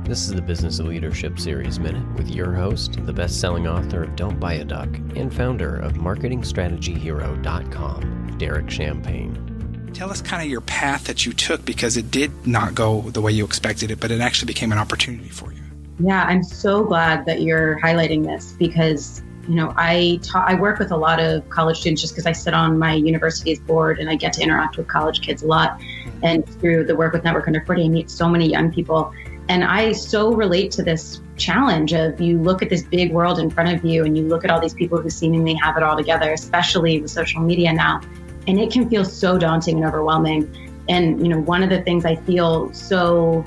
This is the Business Leadership Series Minute with your host, the best-selling author of Don't Buy a Duck and founder of MarketingStrategyHero.com, Derek Champagne. Tell us kind of your path that you took, because it did not go the way you expected it, but it actually became an opportunity for you. Yeah, I'm so glad that you're highlighting this because, I work with a lot of college students just because I sit on my university's board and I get to interact with college kids a lot. And through the work with Network Under 40, I meet so many young people. And I so relate to this challenge of you look at this big world in front of you and you look at all these people who seemingly have it all together, especially with social media now. And it can feel so daunting and overwhelming. And, one of the things I feel so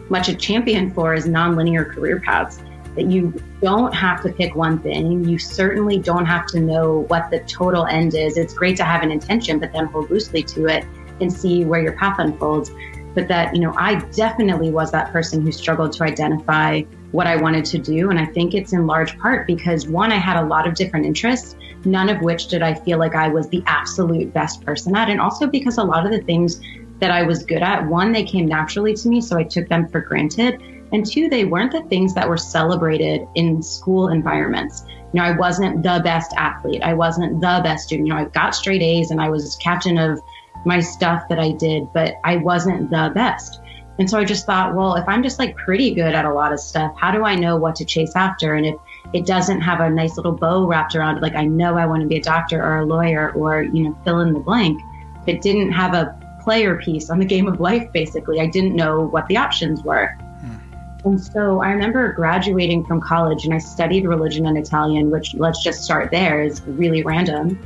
much a champion for is nonlinear career paths, that you don't have to pick one thing. You certainly don't have to know what the total end is. It's great to have an intention, but then hold loosely to it and see where your path unfolds. But that, I definitely was that person who struggled to identify what I wanted to do. And I think it's in large part because, one, I had a lot of different interests, none of which did I feel like I was the absolute best person at. And also because a lot of the things that I was good at, one, they came naturally to me, so I took them for granted. And two, they weren't the things that were celebrated in school environments. I wasn't the best athlete. I wasn't the best student. I got straight A's and I was captain of my stuff that I did, but I wasn't the best. And so I just thought, well, if I'm just pretty good at a lot of stuff, how do I know what to chase after? And if it doesn't have a nice little bow wrapped around it, I know I want to be a doctor or a lawyer or, fill in the blank. If it didn't have a player piece on the game of life, basically, I didn't know what the options were. And so I remember graduating from college and I studied religion and Italian, which, let's just start there, is really random.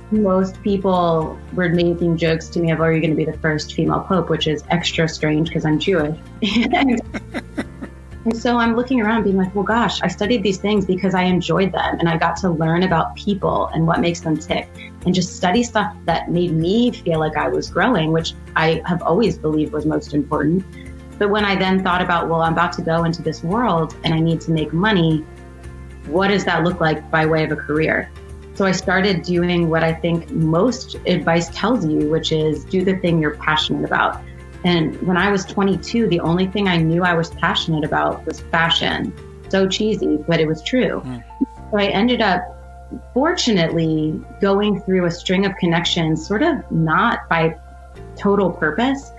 Most people were making jokes to me of, are you going to be the first female pope, which is extra strange because I'm Jewish. And so I'm looking around being like, well, gosh, I studied these things because I enjoyed them and I got to learn about people and what makes them tick and just study stuff that made me feel like I was growing, which I have always believed was most important. But when I then thought about, well, I'm about to go into this world and I need to make money, what does that look like by way of a career? So I started doing what I think most advice tells you, which is do the thing you're passionate about. And when I was 22, the only thing I knew I was passionate about was fashion. So cheesy, but it was true. So I ended up, fortunately, going through a string of connections, sort of not by total purpose,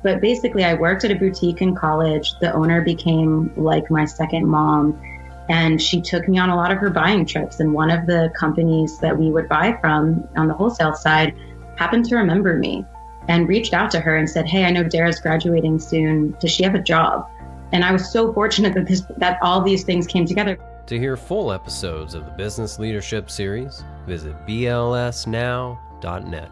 but basically I worked at a boutique in college. The owner became like my second mom. And she took me on a lot of her buying trips. And one of the companies that we would buy from on the wholesale side happened to remember me and reached out to her and said, hey, I know Darrah's graduating soon. Does she have a job? And I was so fortunate that all these things came together. To hear full episodes of the Business Leadership Series, visit blsnow.net.